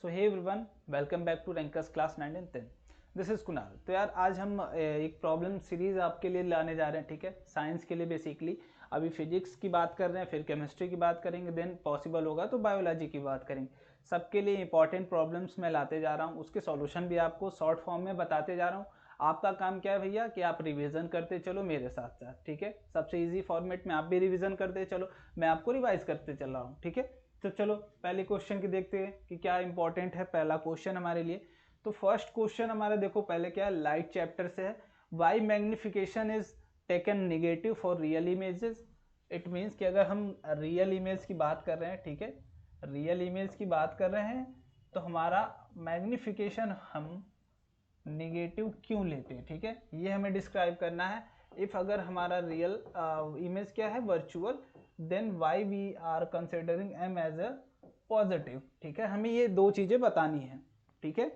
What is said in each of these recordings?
So hey everyone, welcome back to rankers class 9 and 10। This is Kunal. तो यार आज हम एक प्रॉब्लम सीरीज आपके लिए लाने जा रहे हैं, ठीक है। साइंस के लिए बेसिकली अभी फिजिक्स की बात कर रहे हैं, फिर केमिस्ट्री की बात करेंगे, देन पॉसिबल होगा तो बायोलॉजी की बात करेंगे। सबके लिए इंपॉर्टेंट प्रॉब्लम्स मैं लाते जा रहा हूँ, उसके सॉल्यूशन भी आपको शॉर्ट फॉर्म में बताते जा रहा हूँ। आपका काम क्या है भैया कि आप रिवीजन करते चलो मेरे साथ साथ, ठीक है। सबसे इजी फॉर्मेट में आप भी रिवीजन करते चलो, मैं आपको रिवाइज करते चल रहा हूँ, ठीक है। तो चलो पहले क्वेश्चन की देखते हैं कि क्या इंपॉर्टेंट है पहला क्वेश्चन हमारे लिए। तो फर्स्ट क्वेश्चन हमारा देखो पहले क्या है, लाइट चैप्टर से है। Why magnification is taken negative for real images. It means कि अगर हम रियल इमेज की बात कर रहे हैं, ठीक है, रियल इमेज की बात कर रहे हैं तो हमारा मैग्निफिकेशन हम नेगेटिव क्यों लेते हैं, ठीक है, ये हमें डिस्क्राइब करना है। इफ अगर हमारा रियल इमेज क्या है, virtual, then why we are considering M as a positive, ठीक है। हमें ये दो चीजें बतानी है, ठीक है।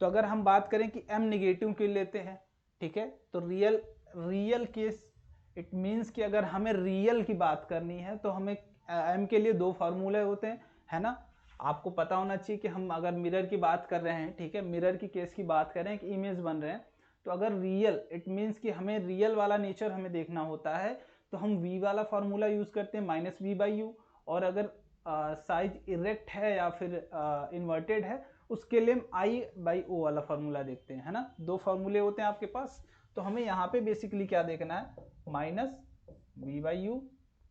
तो अगर हम बात करें कि एम नेगेटिव क्यों लेते हैं, ठीक है, तो रियल केस, इट मीन्स कि अगर हमें रियल की बात करनी है तो हमें एम के लिए दो फार्मूले होते हैं, है ना। आपको पता होना चाहिए कि हम अगर मिरर की बात कर रहे हैं, ठीक है, मिरर की केस की बात कर रहे हैं कि इमेज बन रहे हैं, तो अगर रियल, इट मीन्स कि हमें रियल वाला नेचर हमें देखना होता है तो हम v वाला फार्मूला यूज करते हैं, -v/u। और अगर साइज इरेक्ट है या फिर इन्वर्टेड है उसके लिए हम i/o वाला फार्मूला देखते हैं, है ना। दो फार्मूले होते हैं आपके पास, तो हमें यहाँ पे बेसिकली क्या देखना है, -v/u,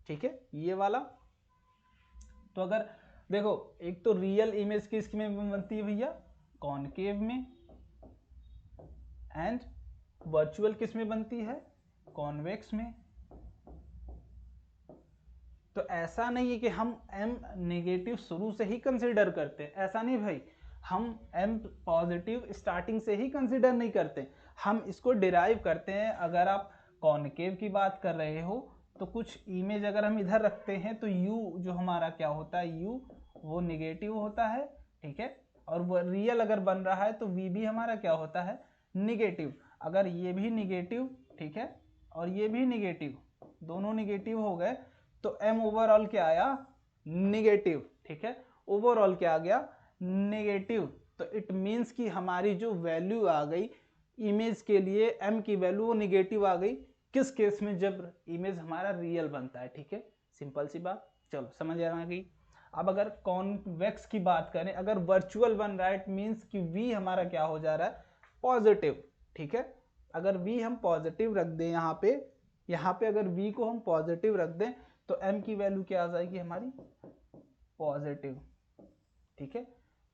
ठीक है, ये वाला। तो अगर देखो एक तो रियल इमेज किस में बनती है भैया, कॉनकेव में, एंड वर्चुअल किस में बनती है, कॉन्वेक्स में। तो ऐसा नहीं है कि हम m नेगेटिव शुरू से ही कंसीडर करते हैं, ऐसा नहीं भाई, हम m पॉजिटिव स्टार्टिंग से ही कंसीडर नहीं करते, हम इसको डिराइव करते हैं। अगर आप कॉनकेव की बात कर रहे हो तो कुछ इमेज अगर हम इधर रखते हैं तो u जो हमारा क्या होता है, u वो नेगेटिव होता है, ठीक है। और वो रियल अगर बन रहा है तो v भी हमारा क्या होता है, निगेटिव। अगर ये भी निगेटिव, ठीक है, और ये भी निगेटिव, दोनों निगेटिव हो गए तो m ओवरऑल क्या आया, निगेटिव, ठीक है। ओवरऑल क्या आ गया, नेगेटिव। तो इट मीन्स कि हमारी जो वैल्यू आ गई इमेज के लिए, m की वैल्यू वो निगेटिव आ गई, किस केस में, जब इमेज हमारा रियल बनता है, ठीक है। सिंपल सी बात, चलो समझ आ गई। अब अगर कॉन्वेक्स की बात करें, अगर वर्चुअल बन रहा है, इट मीन्स कि v हमारा क्या हो जा रहा है, पॉजिटिव, ठीक है। अगर v हम पॉजिटिव रख दें यहाँ पे अगर v को हम पॉजिटिव रख दें तो m की वैल्यू क्या आ जाएगी हमारी, पॉजिटिव, ठीक है।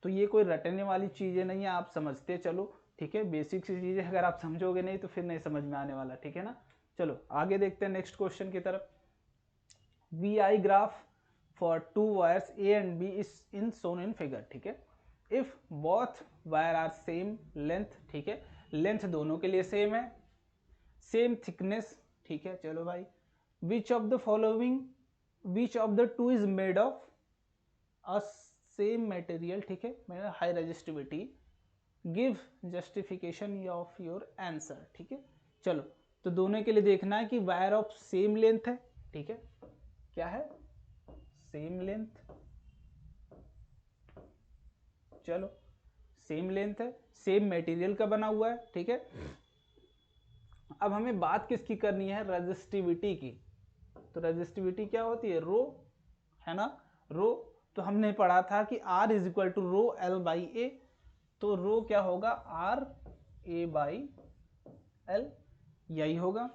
तो ये कोई रटने वाली चीजें नहीं है, आप समझते चलो, ठीक है। बेसिक सी चीजें अगर आप समझोगे नहीं तो फिर नहीं समझ में आने वाला, ठीक है ना। चलो आगे देखते हैं नेक्स्ट क्वेश्चन की तरफ। VI graph for two wires A and B is in shown in figure, ठीक है। If both wire are same length, ठीक है, लेंथ दोनों के लिए सेम है, सेम थिकनेस, ठीक है। चलो भाई, which of the following, which of the two is made of a same material, ठीक है, मेरा high resistivity, give justification of your answer, ठीक है। चलो तो दोनों के लिए देखना है कि वायर ऑफ सेम लेंथ है, ठीक है, क्या है, सेम लेंथ, चलो सेम लेंथ है, सेम मटेरियल का बना हुआ है, ठीक है। अब हमें बात किसकी करनी है, रेजिस्टिविटी की। तो रेजिस्टिविटी क्या होती है, रो, है ना, रो। तो हमने पढ़ा था कि R is equal to rho L/A, तो रो क्या होगा, RA/L, यही होगा।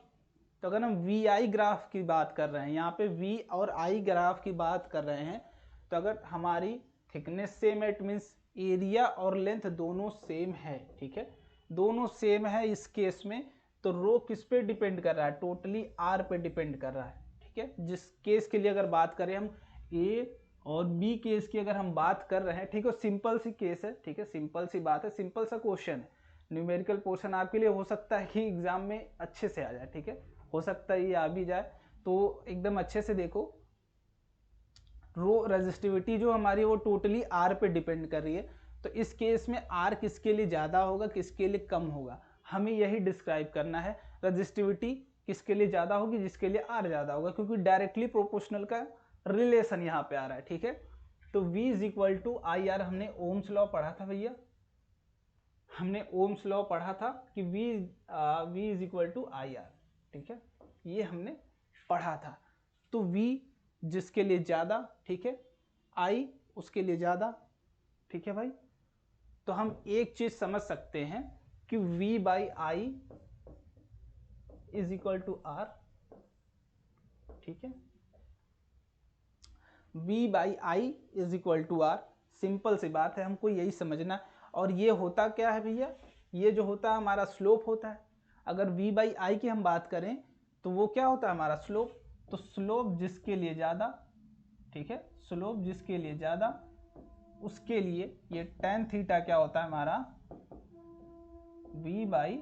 तो अगर हम VI ग्राफ की बात कर रहे हैं, यहाँ पे V और I ग्राफ की बात कर रहे हैं, तो अगर हमारी थिकनेस सेम है, इट मीन्स एरिया और लेंथ दोनों सेम है, ठीक है, दोनों सेम है इस केस में, तो रो किस पे डिपेंड कर रहा है, टोटली R पे डिपेंड कर रहा है, ठीक है। जिस केस के लिए अगर बात करें हम A और B केस की अगर हम बात कर रहे हैं, ठीक है, सिंपल सी केस है, ठीक है, सिंपल सी बात है, सिंपल सा क्वेश्चन है। न्यूमेरिकल पोर्शन आपके लिए हो सकता है कि एग्जाम में अच्छे से आ जाए, ठीक है, हो सकता है ये आ भी जाए, तो एकदम अच्छे से देखो। रो रेजिस्टिविटी जो हमारी वो टोटली R पे डिपेंड कर रही है, तो इस केस में R किसके लिए ज़्यादा होगा, किसके लिए कम होगा, हमें यही डिस्क्राइब करना है। रेजिस्टिविटी किसके लिए ज़्यादा होगी, जिसके लिए R ज़्यादा होगा, क्योंकि डायरेक्टली प्रोपोर्शनल का रिलेशन यहाँ पे आ रहा है, ठीक है। तो V is equal to I R, हमने ओम्स लॉ पढ़ा था भैया, हमने ओम्स लॉ पढ़ा था कि V is equal to I R, ठीक है, ये हमने पढ़ा था। तो V जिसके लिए ज़्यादा, ठीक है, I उसके लिए ज़्यादा, ठीक है भाई। तो हम एक चीज़ समझ सकते हैं कि V by I is equal to R, ठीक है, V by I is equal to R, simple सी बात है, हमको यही समझना। और ये होता क्या है भैया, ये जो होता है हमारा स्लोप होता है। अगर V बाई आई की हम बात करें तो वो क्या होता है हमारा स्लोप। तो स्लोप जिसके लिए ज़्यादा, ठीक है, स्लोप जिसके लिए ज़्यादा उसके लिए ये tan थीटा क्या होता है हमारा V बाई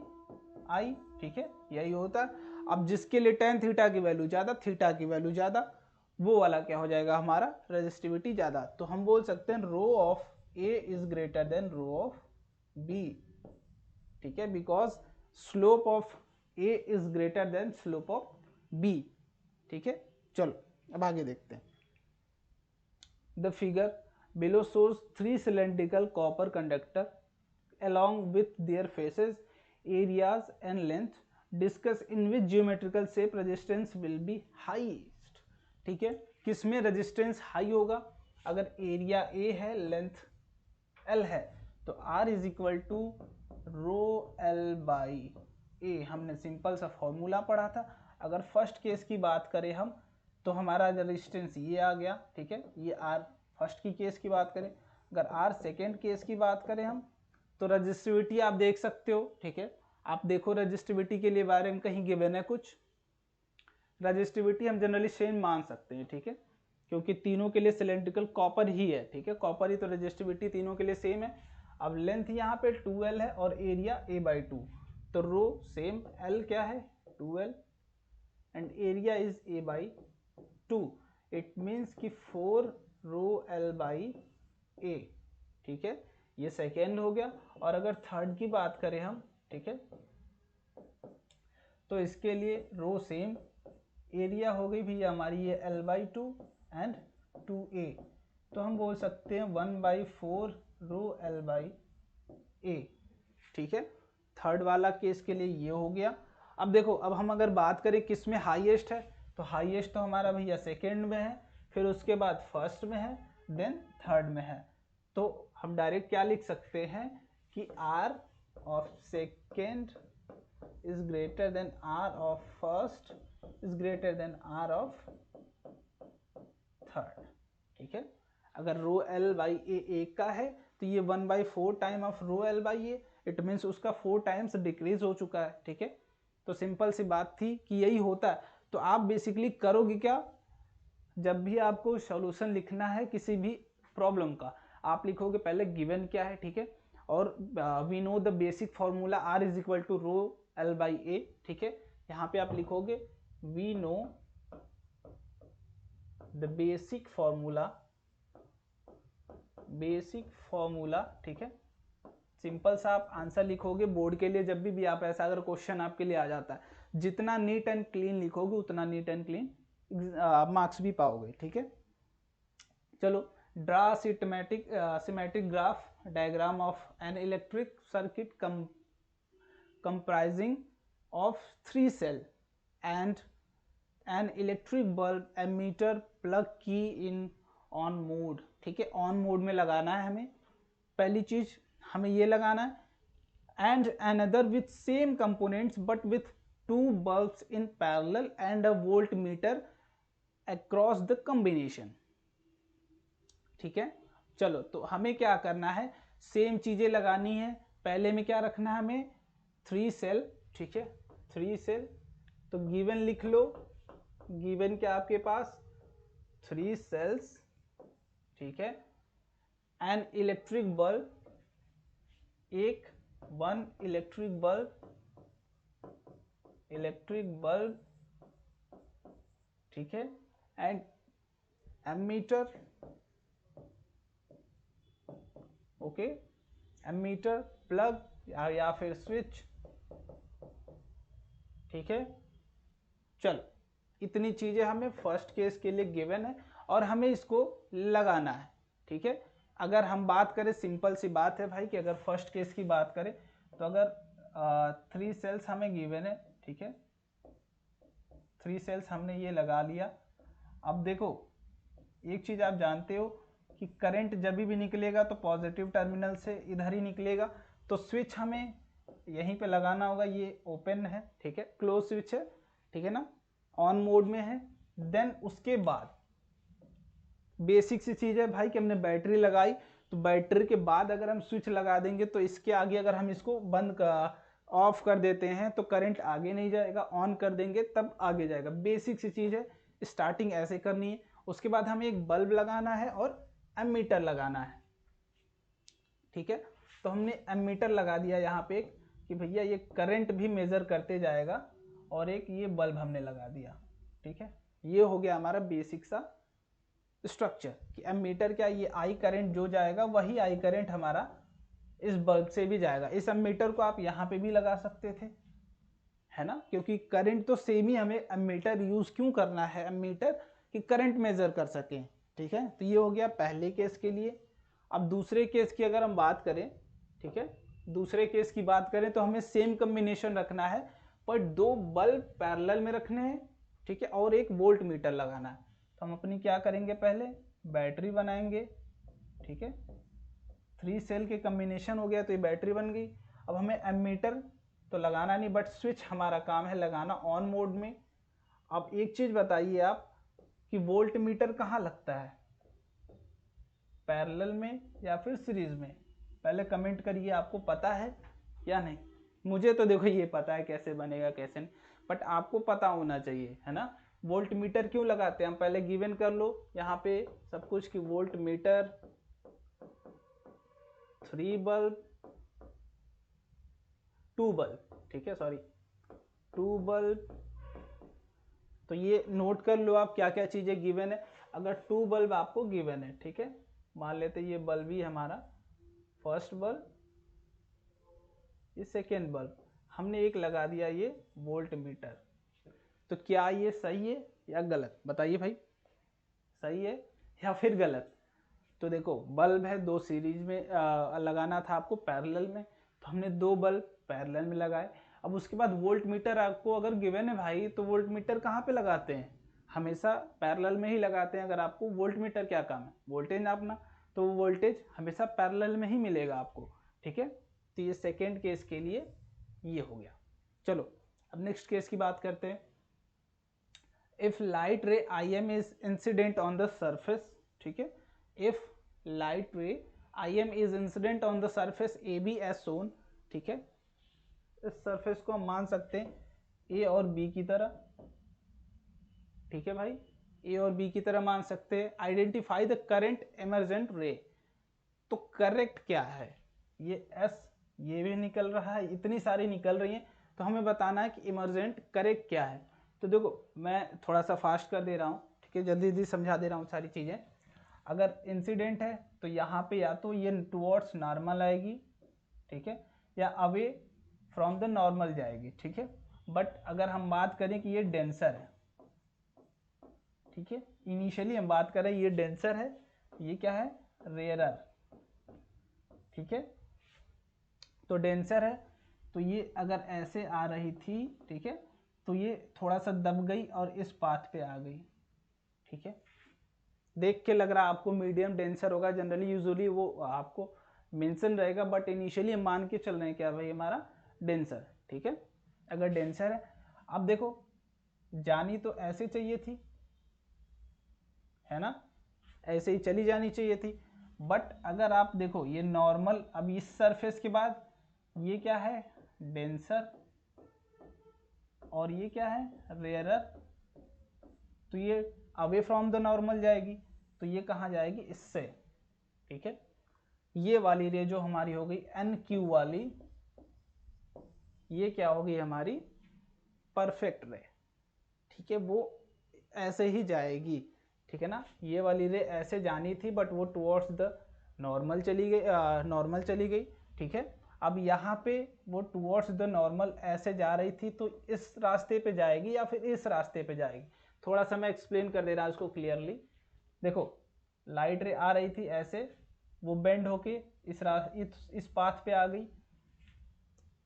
आई, ठीक है, यही होता है। अब जिसके लिए tan थीटा की वैल्यू ज़्यादा, थीटा की वैल्यू ज़्यादा, वो वाला क्या हो जाएगा हमारा रेजिस्टिविटी ज़्यादा। तो हम बोल सकते हैं rho of A is greater than rho of B, ठीक है, because slope of A is greater than slope of B, ठीक है। चलो अब आगे देखते हैं। The figure below shows 3 cylindrical copper conductor along with their faces, areas and length. Discuss in which geometrical shape resistance will be highest, ठीक है, किसमें रेजिस्टेंस हाई होगा। अगर एरिया A है, लेंथ L है, तो R is equal to rho L by A, हमने simple सा फॉर्मूला पढ़ा था। अगर फर्स्ट केस की बात करें हम, तो हमारा रेजिस्टेंस ये आ गया, ठीक है, ये R फर्स्ट की केस की बात करें। अगर R सेकेंड केस की बात करें हम, तो रजिस्टिविटी आप देख सकते हो, ठीक है, आप देखो रजिस्टिविटी के लिए बारे में कहीं गिवन है कुछ। रजिस्टिविटी हम जनरली सेम मान सकते हैं, ठीक है, क्योंकि तीनों के लिए सिलेंड्रिकल कॉपर ही है, ठीक है, कॉपर ही, तो रजिस्टिविटी तीनों के लिए सेम है। अब लेंथ यहाँ पे 2L है और एरिया A/2, तो रो सेम, L क्या है 2L and area is A/2, it means कि 4 रो L बाई A, ठीक है, ये सेकेंड हो गया। और अगर थर्ड की बात करें हम, ठीक है, तो इसके लिए रो सेम, एरिया हो गई भैया हमारी ये L/2 एंड 2A, तो हम बोल सकते हैं 1/4 रो L/A, ठीक है। थर्ड वाला केस के लिए ये हो गया। अब देखो, अब हम अगर बात करें किस में हाईएस्ट है, तो हाईएस्ट तो हमारा भैया सेकेंड में है, फिर उसके बाद फर्स्ट में है, देन थर्ड में है। तो हम डायरेक्ट क्या लिख सकते हैं कि R of second is greater than R of first is greater than R of third, ठीक है। अगर रो L बाई A एक का है, तो ये 1/4 time of rho L by A, it means उसका 4 टाइम्स डिक्रीज हो चुका है, ठीक है। तो सिंपल सी बात थी कि यही होता है। तो आप बेसिकली करोगे क्या, जब भी आपको सॉल्यूशन लिखना है किसी भी प्रॉब्लम का, आप लिखोगे पहले गिवन क्या है, ठीक है, और we know the basic formula R is equal to rho L by A, ठीक है। यहाँ पे आप लिखोगे we know the basic formula, ठीक है। सिंपल सा आप आंसर लिखोगे बोर्ड के लिए, जब भी आप ऐसा अगर क्वेश्चन आपके लिए आ जाता है, जितना नीट एंड क्लीन लिखोगे उतना नीट एंड क्लीन मार्क्स भी पाओगे, ठीक है। चलो, draw symmetric graph diagram of an electric circuit comprising of 3 cell and an electric bulb ammeter plug key in on mode, ठीक है, ऑन मोड में लगाना है हमें। पहली चीज हमें ये लगाना है, and another with same components but with 2 bulbs in parallel and a voltmeter across the combination, ठीक है। चलो, तो हमें क्या करना है, सेम चीजें लगानी है। पहले में क्या रखना है हमें, 3 सेल, ठीक है, 3 सेल। तो गिवन लिख लो, गिवन क्या आपके पास 3 सेल्स, ठीक है, एन इलेक्ट्रिक बल्ब, एक 1 इलेक्ट्रिक बल्ब, ठीक है, and ammeter, okay, ammeter plug या फिर स्विच, ठीक है। चलो, इतनी चीजें हमें फर्स्ट केस के लिए गिवन है और हमें इसको लगाना है, ठीक है। अगर हम बात करें, सिंपल सी बात है भाई कि अगर फर्स्ट केस की बात करें तो अगर 3 सेल्स हमें गिवन है, ठीक है, 3 सेल्स हमने ये लगा लिया। अब देखो एक चीज आप जानते हो कि करंट जब भी निकलेगा तो पॉजिटिव टर्मिनल से इधर ही निकलेगा, तो स्विच हमें यहीं पे लगाना होगा। ये ओपन है, ठीक है, क्लोज स्विच है, ठीक है ना, ऑन मोड में है। देन उसके बाद बेसिक सी चीज है भाई कि हमने बैटरी लगाई, तो बैटरी के बाद अगर हम स्विच लगा देंगे तो इसके आगे अगर हम इसको बंद ऑफ कर देते हैं तो करंट आगे नहीं जाएगा, ऑन कर देंगे तब आगे जाएगा। बेसिक सी चीज है, स्टार्टिंग ऐसे करनी है। उसके बाद हमें एक बल्ब लगाना है और एमीटर लगाना है, ठीक है। तो हमने एमीटर लगा दिया यहाँ पे एक कि भैया ये करंट भी मेजर करते जाएगा, और एक ये बल्ब हमने लगा दिया, ठीक है। ये हो गया हमारा बेसिक सा स्ट्रक्चर कि एमीटर क्या, ये आई करंट जो जाएगा वही आई करंट हमारा इस बल्ब से भी जाएगा। इस एमीटर को आप यहाँ पे भी लगा सकते थे, है ना, क्योंकि करंट तो सेम ही, हमें एमीटर यूज क्यों करना है, एमीटर कि करंट मेजर कर सकें, ठीक है। तो ये हो गया पहले केस के लिए। अब दूसरे केस की अगर हम बात करें, ठीक है, दूसरे केस की बात करें तो हमें सेम कॉम्बिनेशन रखना है, पर 2 बल्ब पैरेलल में रखने हैं, ठीक है, और एक वोल्ट मीटर लगाना है। तो हम अपनी क्या करेंगे, पहले बैटरी बनाएंगे, ठीक है, 3 सेल के कॉम्बिनेशन हो गया तो ये बैटरी बन गई। अब हमें एमीटर तो लगाना नहीं, बट स्विच हमारा काम है लगाना ऑन मोड में। अब एक चीज बताइए आप कि वोल्ट मीटर कहाँ लगता है, पैरेलल में या फिर सीरीज में? पहले कमेंट करिए, आपको पता है या नहीं। मुझे तो देखो ये पता है कैसे बनेगा कैसे नहीं, बट आपको पता होना चाहिए, है ना। वोल्ट मीटर क्यों लगाते हैं हम, पहले गिवन कर लो यहाँ पे सब कुछ कि वोल्ट मीटर 3 बल्ब 2 बल्ब, ठीक है, सॉरी 2 बल्ब। तो ये नोट कर लो आप क्या क्या चीजें गिवन है। अगर 2 बल्ब आपको गिवन है, ठीक है, मान लेते ये बल्ब ही हमारा फर्स्ट बल्ब, ये सेकेंड बल्ब, हमने एक लगा दिया ये वोल्ट मीटर। तो क्या ये सही है या गलत, बताइए भाई, सही है या फिर गलत? तो देखो बल्ब है 2 सीरीज में लगाना था आपको पैरेलल में, तो हमने 2 बल्ब पैरेलल में लगाए। अब उसके बाद वोल्ट मीटर आपको अगर गिवन है भाई, तो वोल्ट मीटर कहाँ पे लगाते हैं, हमेशा पैरेलल में ही लगाते हैं। अगर आपको वोल्ट मीटर क्या काम है, वोल्टेज नापना, तो वोल्टेज हमेशा पैरेलल में ही मिलेगा आपको, ठीक है। तो ये सेकेंड केस के लिए ये हो गया। चलो अब नेक्स्ट केस की बात करते हैं। If light ray IM is incident on the surface, ठीक है, if light ray IM is incident on the surface AB as shown, ठीक है। इस सरफेस को हम मान सकते हैं A और B की तरह, ठीक है भाई, A और B की तरह मान सकते हैं। आइडेंटिफाई द करंट इमर्जेंट रे, तो करेक्ट क्या है, ये S ये भी निकल रहा है, इतनी सारी निकल रही हैं, तो हमें बताना है कि इमर्जेंट करेक्ट क्या है। तो देखो मैं थोड़ा सा फास्ट कर दे रहा हूँ, ठीक है, जल्दी जल्दी समझा दे रहा हूँ सारी चीज़ें। अगर इंसिडेंट है तो यहाँ पे या तो ये टुवर्ड्स नॉर्मल आएगी, ठीक है, या अवे फ्रॉम द नॉर्मल जाएगी, ठीक है। बट अगर हम बात करें कि ये डेंसर है, ठीक है, इनिशियली हम बात करें ये डेंसर है, ये क्या है, रेयरर, ठीक है। तो डेंसर है, तो ये अगर ऐसे आ रही थी, ठीक है, तो ये थोड़ा सा दब गई और इस पाथ पे आ गई, ठीक है। देख के लग रहा है आपको मीडियम डेंसर होगा, जनरली यूजुअली वो आपको मेंशन रहेगा, बट इनिशियली हम मान के चल रहे हैं क्या भाई हमारा डेंसर, ठीक है। अगर डेंसर है, अब देखो जानी तो ऐसे चाहिए थी, है ना, ऐसे ही चली जानी चाहिए थी, बट अगर आप देखो ये नॉर्मल, अब इस सरफेस के बाद ये क्या है, डेंसर, और ये क्या है, रेयरर, तो ये अवे फ्रॉम द नॉर्मल जाएगी, तो ये कहाँ जाएगी, इससे, ठीक है। ये वाली रे जो हमारी हो गई NQ वाली, ये क्या हो गई हमारी परफेक्ट रे, ठीक है, वो ऐसे ही जाएगी, ठीक है ना। ये वाली रे ऐसे जानी थी बट वो टुवर्ड्स द नॉर्मल चली गई, ठीक है। अब यहाँ पे वो टुवर्ड्स द नॉर्मल ऐसे जा रही थी, तो इस रास्ते पे जाएगी या फिर इस रास्ते पे जाएगी, थोड़ा सा मैं एक्सप्लेन कर दे रहा हूँ इसको क्लियरली। देखो लाइट रे आ रही थी ऐसे, वो बेंड होके इस पाथ पे आ गई।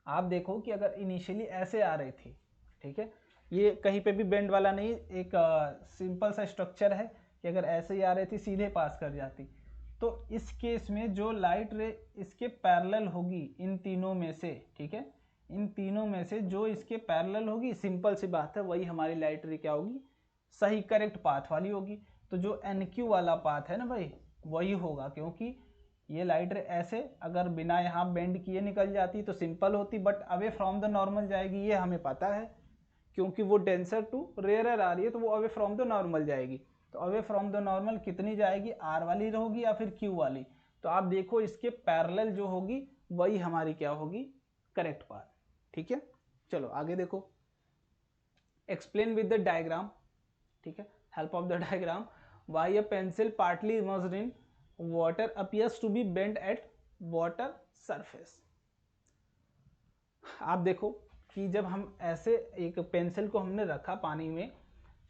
आप देखो कि अगर इनिशियली ऐसे आ रही थी, ठीक है, ये कहीं पे भी बेंड वाला नहीं, एक सिंपल सा स्ट्रक्चर है कि अगर ऐसे ही आ रही थी सीधे पास कर जाती। तो इस केस में जो लाइट रे इसके पैरेलल होगी इन तीनों में से, ठीक है, इन तीनों में से जो इसके पैरेलल होगी, सिंपल सी बात है, वही हमारी लाइट रे क्या होगी, सही करेक्ट पाथ वाली होगी। तो जो NQ वाला पाथ है ना भाई, वही होगा, क्योंकि ये लाइट रे ऐसे अगर बिना यहाँ बेंड किए निकल जाती तो सिंपल होती, but away from the normal जाएगी, ये हमें पता है, क्योंकि वो डेंसर टू रेयरर आ रही है तो वो अवे फ्रॉम द नॉर्मल जाएगी। तो अवे फ्रॉम द नॉर्मल कितनी जाएगी, R वाली होगी या फिर Q वाली। तो आप देखो इसके पैरेलल जो होगी वही हमारी क्या होगी, करेक्ट पाथ, ठीक है। चलो आगे देखो, एक्सप्लेन विद द डायग्राम, ठीक है, help of the diagram, why a pencil partly immersed in water appears to be bend at water surface. आप देखो कि जब हम ऐसे एक पेंसिल को हमने रखा पानी में,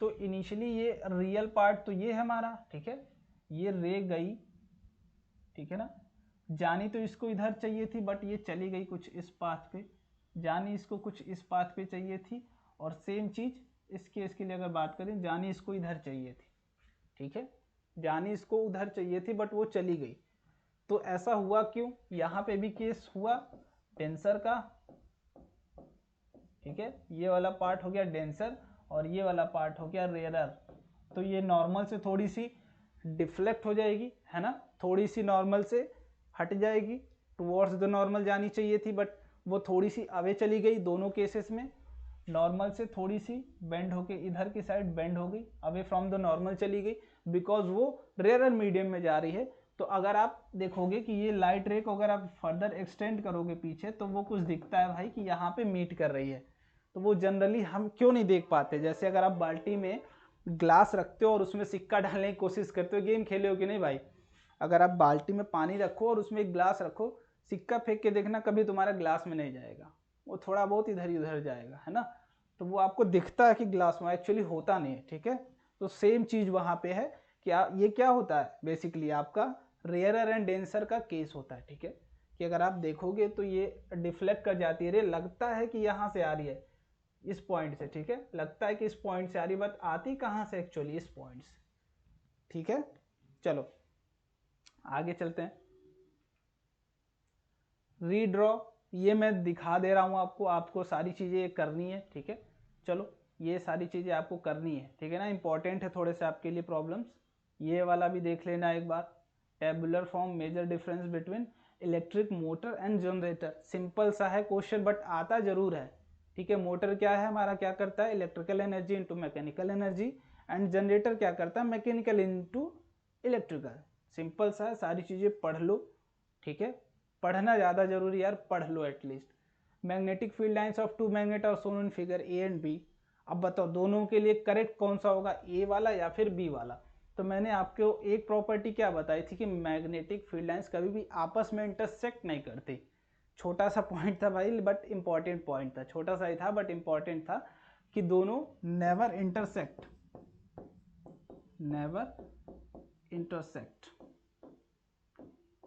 तो इनिशियली ये रियल पार्ट तो ये है हमारा, ठीक है, ये रे गई, ठीक है ना, जानी तो इसको इधर चाहिए थी बट ये चली गई कुछ इस पाथ पे, जानी इसको कुछ इस पाथ पे चाहिए थी, और सेम चीज इस केस के लिए अगर बात करें, जानी इसको इधर चाहिए थी, ठीक है, जानी इसको उधर चाहिए थी बट वो चली गई। तो ऐसा हुआ क्यों, यहाँ पे भी केस हुआ डेंसर का, ठीक है, ये वाला पार्ट हो गया डेंसर और ये वाला पार्ट हो गया रेयरर। तो ये नॉर्मल से थोड़ी सी डिफ्लेक्ट हो जाएगी, है ना, थोड़ी सी नॉर्मल से हट जाएगी, टुवर्ड्स द नॉर्मल जानी चाहिए थी बट वो थोड़ी सी अवे चली गई। दोनों केसेस में नॉर्मल से थोड़ी सी बेंड होके इधर की साइड बेंड हो गई, अवे फ्रॉम द नॉर्मल चली गई, बिकॉज वो रेयरर मीडियम में जा रही है। तो अगर आप देखोगे कि ये लाइट रे को अगर आप फर्दर एक्सटेंड करोगे पीछे, तो वो कुछ दिखता है भाई कि यहाँ पे मीट कर रही है। तो वो जनरली हम क्यों नहीं देख पाते, जैसे अगर आप बाल्टी में ग्लास रखते हो और उसमें सिक्का डालने की कोशिश करते हो, गेम खेले हो कि नहीं भाई, अगर आप बाल्टी में पानी रखो और उसमें एक ग्लास रखो, सिक्का फेंक के देखना, कभी तुम्हारा ग्लास में नहीं जाएगा, वो थोड़ा बहुत इधर ही उधर जाएगा, है ना। तो वो आपको दिखता है कि ग्लास में, एक्चुअली होता नहीं है, ठीक है। तो सेम चीज वहां पे है कि ये क्या होता है, बेसिकली आपका रेयरर एंड डेंसर का केस होता है, ठीक है, कि अगर आप देखोगे तो ये डिफ्लेक्ट कर जाती है रे, लगता है कि यहाँ से आ रही है इस पॉइंट से, ठीक है, लगता है कि इस पॉइंट से आ रही, बट आती कहाँ से, एक्चुअली इस पॉइंट से, ठीक है। चलो आगे चलते हैं, रीड्रॉ, ये मैं दिखा दे रहा हूँ आपको, आपको सारी चीज़ें करनी है, ठीक है। चलो ये सारी चीज़ें आपको करनी है, ठीक है ना, इंपॉर्टेंट है थोड़े से आपके लिए प्रॉब्लम्स। ये वाला भी देख लेना एक बार, tabular form, major difference between electric motor and generator. Simple सा है क्वेश्चन बट आता जरूर है, ठीक है। मोटर क्या है हमारा, क्या करता है, electrical energy into mechanical energy, and generator क्या करता है, मैकेनिकल इंटू इलेक्ट्रिकल। सिंपल सा है, सारी चीज़ें पढ़ लो, ठीक है, पढ़ना ज़्यादा जरूरी यार, पढ़ लो at least. Magnetic field lines of two magnet और shown in figure A and B. अब बताओ दोनों के लिए करेक्ट कौन सा होगा, ए वाला या फिर बी वाला। तो मैंने आपको एक प्रॉपर्टी क्या बताई थी कि मैग्नेटिक फील्ड लाइंस कभी भी आपस में इंटरसेक्ट नहीं करती। छोटा सा पॉइंट था भाई बट इंपॉर्टेंट पॉइंट था, छोटा सा ही था बट इंपॉर्टेंट था, कि दोनों नेवर इंटरसेक्ट, नेवर इंटरसेक्ट,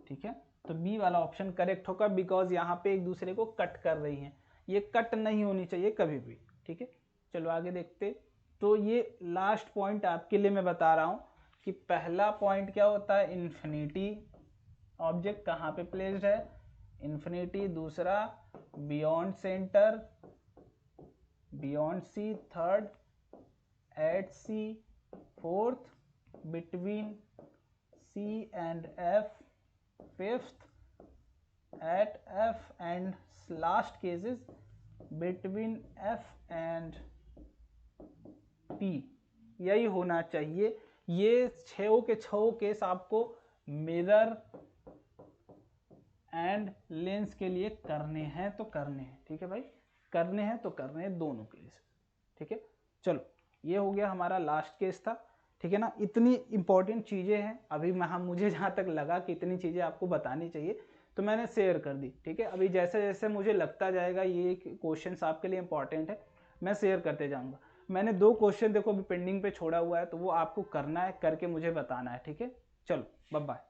ठीक है। तो बी वाला ऑप्शन करेक्ट होगा, बिकॉज यहाँ पे एक दूसरे को कट कर रही हैं, ये कट नहीं होनी चाहिए कभी भी, ठीक है। चलो आगे देखते। तो ये लास्ट पॉइंट आपके लिए मैं बता रहा हूँ कि पहला पॉइंट क्या होता है, इन्फिनिटी, ऑब्जेक्ट कहाँ पे प्लेस्ड है, इन्फिनिटी। दूसरा beyond centre, beyond C. Third at C. Fourth between C and F. Fifth at F, and last case is between F and P। यही होना चाहिए। ये छो के छो केस आपको मिरर एंड लेंस के लिए करने हैं तो करने हैं, ठीक है भाई, करने हैं तो करने हैं दोनों के लिए, ठीक है। चलो ये हो गया हमारा लास्ट केस था, ठीक है ना। इतनी इंपॉर्टेंट चीज़ें हैं अभी, मुझे जहाँ तक लगा कि इतनी चीज़ें आपको बतानी चाहिए तो मैंने शेयर कर दी, ठीक है। अभी जैसे जैसे मुझे लगता जाएगा ये क्वेश्चन आपके लिए इंपॉर्टेंट है, मैं शेयर करते जाऊँगा। मैंने 2 क्वेश्चन देखो अभी पेंडिंग पे छोड़ा हुआ है, तो वो आपको करना है, करके मुझे बताना है, ठीक है। चलो बाय बाय।